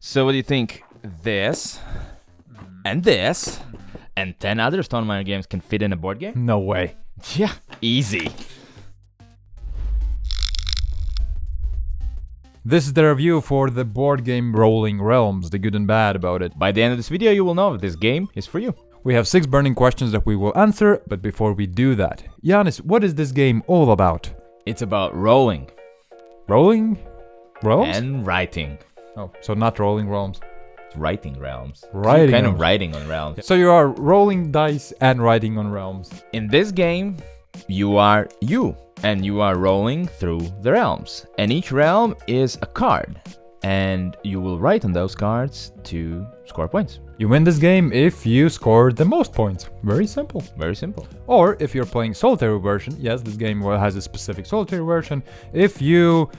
So what do you think? This and this and 10 other Stonemaier games can fit in a board game? No way. Yeah, easy. This is the review for the board game Rolling Realms, the good and bad about it. By the end of this video, you will know if this game is for you. We have 6 burning questions that we will answer, but before we do that, Giannis, what is this game all about? It's about rolling. Rolling Realms? And writing. Oh, so not Rolling Realms. It's writing realms. Writing Kind of realms. writing on realms. So you are rolling dice and writing on realms. In this game, you are you. And you are rolling through the realms. And each realm is a card. And you will write on those cards to score points. You win this game if you score the most points. Very simple. Very simple. Or if you're playing solitary version, yes, this game has a specific solitary version, if you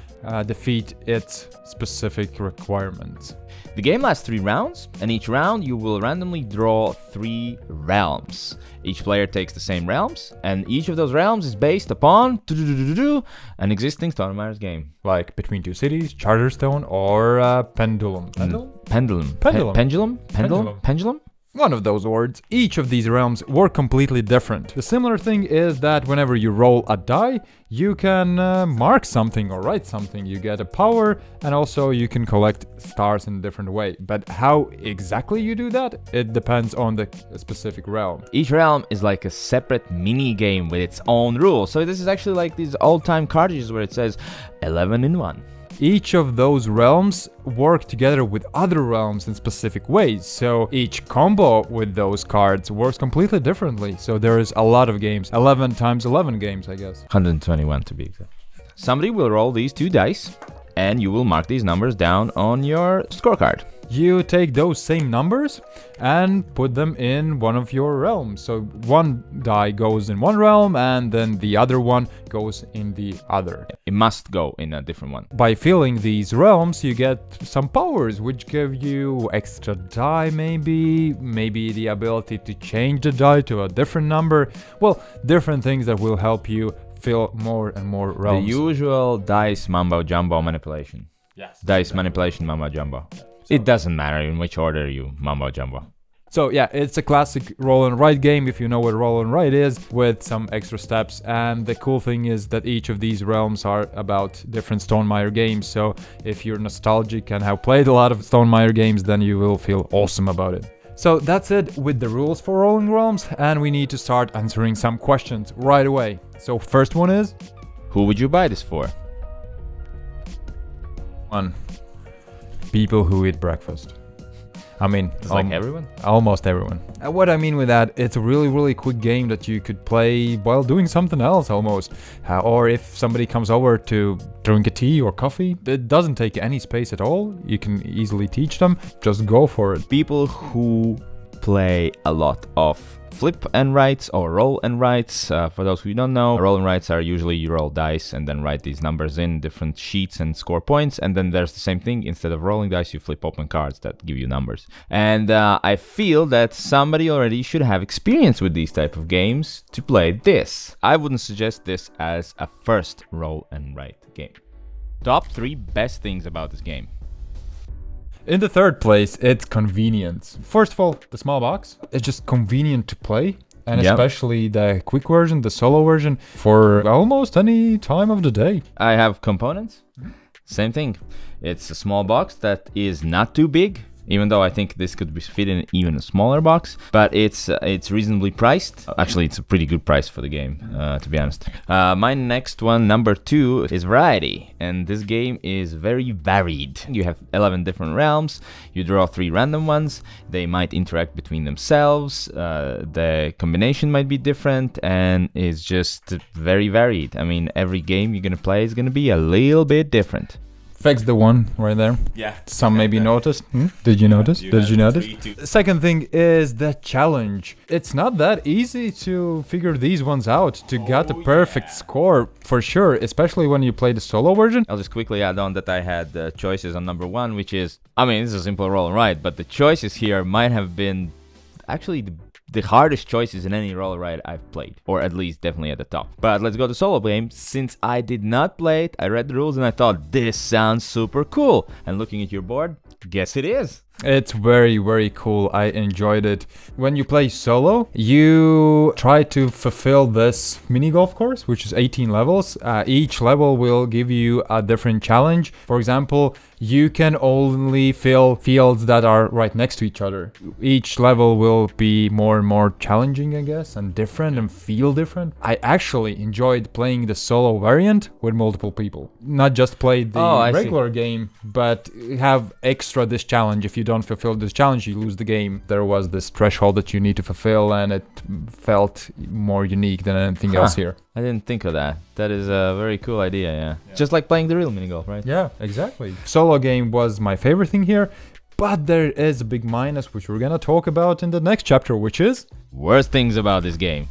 defeat its specific requirements. The game lasts 3 rounds, and each round you will randomly draw 3 realms. Each player takes the same realms, and each of those realms is based upon an existing Stonemeier's game. Like Between Two Cities, Charterstone, or Pendulum. Pendulum. Pendulum? Pendulum? One of those words. Each of these realms were completely different. The similar thing is that whenever you roll a die, you can mark something or write something. You get a power, and also you can collect stars in a different way. But how exactly you do that, it depends on the specific realm. Each realm is like a separate mini game with its own rules. So this is actually like these old-time cartridges where it says 11 in 1. Each of those realms work together with other realms in specific ways, so each combo with those cards works completely differently. So there is a lot of games, 11 times 11 games, I guess. 121 to be exact. Somebody will roll these 2 dice, and you will mark these numbers down on your scorecard. You take those same numbers and put them in one of your realms. So one die goes in one realm and then the other one goes in the other. It must go in a different one. By filling these realms, you get some powers which give you extra die maybe the ability to change the die to a different number. Well, different things that will help you fill more and more realms. The usual dice mambo jumbo manipulation. Yes. Dice manipulation mambo jumbo. It doesn't matter in which order you mambo jumbo. So yeah, it's a classic roll and write game if you know what roll and write is, with some extra steps. And the cool thing is that each of these realms are about different Stonemaier games. So if you're nostalgic and have played a lot of Stonemaier games, then you will feel awesome about it. So that's it with the rules for Rolling Realms, and we need to start answering some questions right away. So first one is... Who would you buy this for? 1. People who eat breakfast. I mean, It's like everyone? Almost everyone. And what I mean with that, it's a really quick game that you could play while doing something else almost. Or if somebody comes over to drink a tea or coffee, it doesn't take any space at all. You can easily teach them. Just go for it. People who play a lot of flip and writes or roll and writes. For those who don't know, roll and writes are usually you roll dice and then write these numbers in different sheets and score points. And then there's the same thing. Instead of rolling dice, you flip open cards that give you numbers. And I feel that somebody already should have experience with these type of games to play this. I wouldn't suggest this as a first roll and write game. Top 3 best things about this game. In the third place, it's convenience. First of all, the small box. It's just convenient to play. And especially the quick version, the solo version, for almost any time of the day. I have components. Same thing. It's a small box that is not too big, even though I think this could be fit in even a smaller box. But it's reasonably priced. Actually, it's a pretty good price for the game, to be honest. My next one, number 2, is variety. And this game is very varied. You have 11 different realms. You draw 3 random ones. They might interact between themselves. The combination might be different. And it's just very varied. I mean, every game you're going to play is going to be a little bit different. Fix the one right there. Yeah. Some maybe noticed. Did you notice? Did you notice? The second thing is the challenge. It's not that easy to figure these ones out, to get the perfect score for sure, especially when you play the solo version. I'll just quickly add on that I had choices on number 1, which is, I mean, this is a simple roll and write, but the choices here might have been actually the hardest choices in any roll ride I've played, or at least definitely at the top. But let's go to solo game. Since I did not play it, I read the rules and I thought this sounds super cool. And looking at your board, Guess it is. It's very, very cool. I enjoyed it. When you play solo, you try to fulfill this mini golf course, which is 18 levels. Each level will give you a different challenge. For example, you can only fill fields that are right next to each other. Each level will be more and more challenging, I guess, and different and feel different. I actually enjoyed playing the solo variant with multiple people. Not just play the regular game, but have extra this challenge. If you don't fulfill this challenge, you lose the game. There was this threshold that you need to fulfill, and it felt more unique than anything else here. I didn't think of that. That is a very cool idea, yeah. Just like playing the real mini golf, right? Yeah, exactly. Solo game was my favorite thing here, but there is a big minus, which we're gonna talk about in the next chapter, which is... worst things about this game.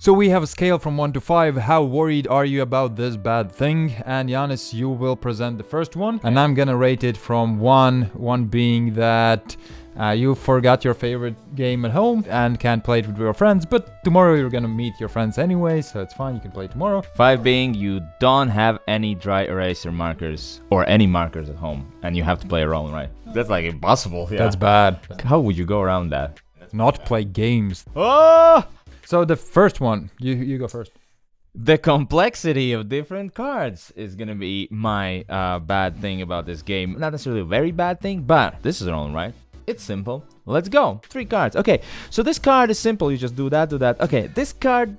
So we have a scale from 1 to 5. How worried are you about this bad thing? And Yanis, you will present the first one. And I'm gonna rate it from 1. 1 being that you forgot your favorite game at home and can't play it with your friends. But tomorrow you're gonna meet your friends anyway, so it's fine, you can play tomorrow. 5 being you don't have any dry eraser markers or any markers at home. And you have to play a roll, right? That's like impossible. Yeah. That's bad. How would you go around that? Not play games. Oh! So the first one, you go first. The complexity of different cards is gonna be my bad thing about this game. Not necessarily a very bad thing, but this is wrong, right? It's simple. Let's go. 3 cards. Okay, so this card is simple. You just do that, do that. Okay, this card...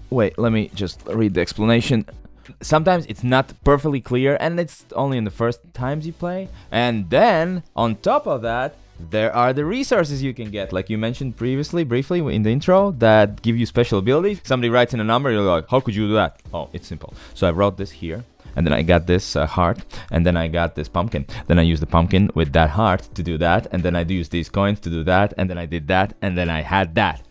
wait, let me just read the explanation. Sometimes it's not perfectly clear, and it's only in the first times you play. And then, on top of that, there are the resources you can get, like you mentioned previously, briefly in the intro, that give you special abilities. Somebody writes in a number, you're like, how could you do that? Oh, it's simple. So I wrote this here, and then I got this heart, and then I got this pumpkin. Then I used the pumpkin with that heart to do that, and then I used these coins to do that, and then I did that, and then I had that.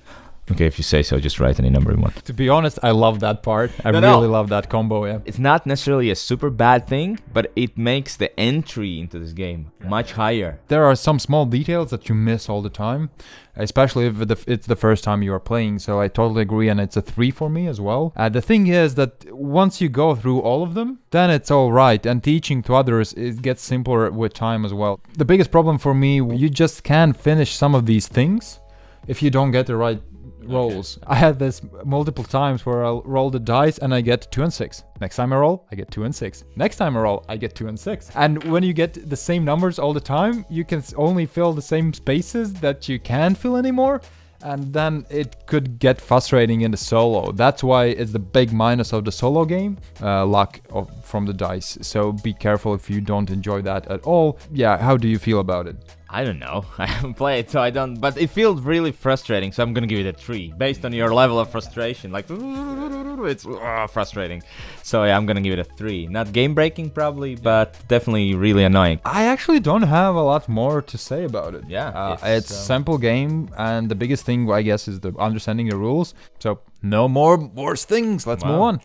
Okay, if you say so, just write any number you want. To be honest, I love that part. I really love that combo, yeah. It's not necessarily a super bad thing, but it makes the entry into this game much higher. There are some small details that you miss all the time, especially if it's the first time you are playing, so I totally agree, and it's a 3 for me as well. The thing is that once you go through all of them, then it's all right, and teaching to others, it gets simpler with time as well. The biggest problem for me, you just can't finish some of these things if you don't get the right rolls. I had this multiple times where I'll roll the dice and I get 2 and 6. Next time I roll, I get 2 and 6. Next time I roll, I get 2 and 6. And when you get the same numbers all the time, you can only fill the same spaces that you can't fill anymore. And then it could get frustrating in the solo. That's why it's the big minus of the solo game, luck from the dice. So be careful if you don't enjoy that at all. Yeah, how do you feel about it? I don't know. I haven't played, so I don't... But it feels really frustrating, so I'm gonna give it a 3. Based on your level of frustration. Like, it's frustrating. So yeah, I'm gonna give it a 3. Not game-breaking, probably, but definitely really annoying. I actually don't have a lot more to say about it. Yeah. It's a simple game, and the biggest thing, I guess, is the understanding the rules. So, no more worse things. Let's move on.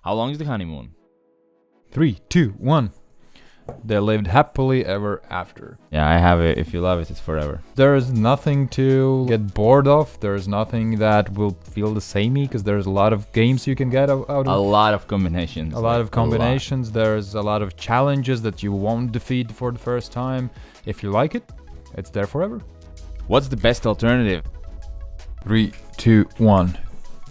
How long is the honeymoon? 3, 2, 1. They lived happily ever after. Yeah, I have it. If you love it, it's forever. There's nothing to get bored of. There's nothing that will feel the samey, because there's a lot of games you can get out of. A lot of combinations. A lot of combinations. There's a lot of challenges that you won't defeat for the first time. If you like it, it's there forever. What's the best alternative? 3, 2, 1.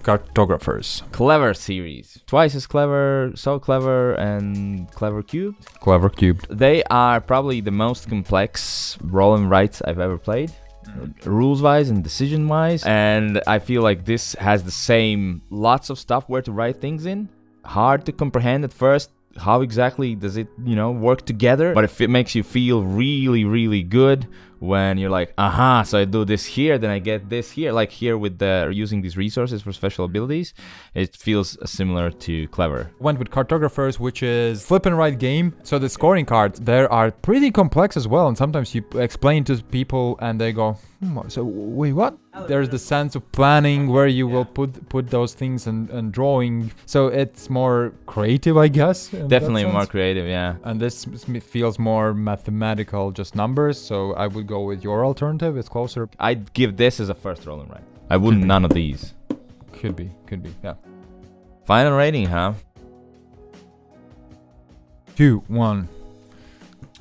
Cartographers. Clever series. Twice as clever, so clever, and clever cubed. Clever cubed. They are probably the most complex roll and writes I've ever played. Rules-wise and decision-wise. And I feel like this has the same lots of stuff where to write things in. Hard to comprehend at first. How exactly does it, work together? But if it makes you feel really, really good when you're like, so I do this here, then I get this here. Like here with using these resources for special abilities, it feels similar to Clever. Went with Cartographers, which is flip and write game. So the scoring cards there are pretty complex as well, and sometimes you explain to people and they go, so wait, what? There's the sense of planning where you will put those things and drawing. So it's more creative, I guess. Definitely more creative, yeah. And this feels more mathematical, just numbers. So I would go with your alternative. It's closer. I'd give this as a first roll and write. I wouldn't none of these. Could be, yeah. Final rating, huh? 2-1.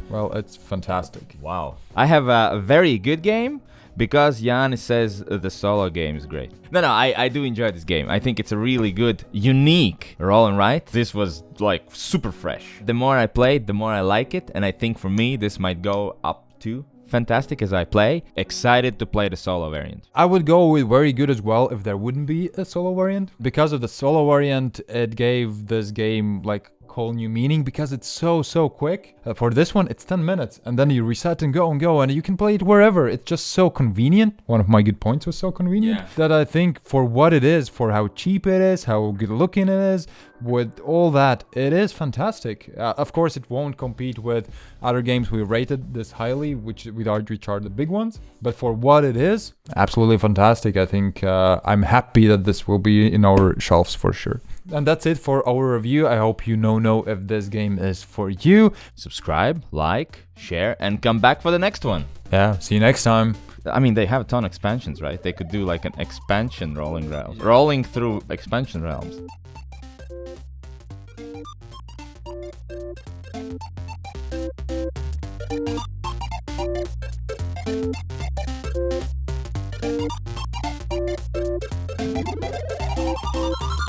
Well, it's fantastic. Wow. I have a very good game because Jan says the solo game is great. No, I do enjoy this game. I think it's a really good, unique roll and write. This was like super fresh. The more I play it, the more I like it. And I think for me, this might go up to fantastic as I play. Excited to play the solo variant. I would go with very good as well if there wouldn't be a solo variant. Because of the solo variant, it gave this game like whole new meaning because it's so quick. For this one, it's 10 minutes and then you reset and go and you can play it wherever. It's just so convenient. One of my good points was so convenient that I think for what it is, for how cheap it is, how good looking it is, with all that, it is fantastic. Of course, it won't compete with other games we rated this highly, which are the big ones. But for what it is, absolutely fantastic. I think I'm happy that this will be in our shelves for sure. And that's it for our review. I hope you know if this game is for you. Subscribe, like, share, and come back for the next one. Yeah, see you next time. I mean, they have a ton of expansions, right? They could do like an expansion rolling realm. Rolling through expansion realms.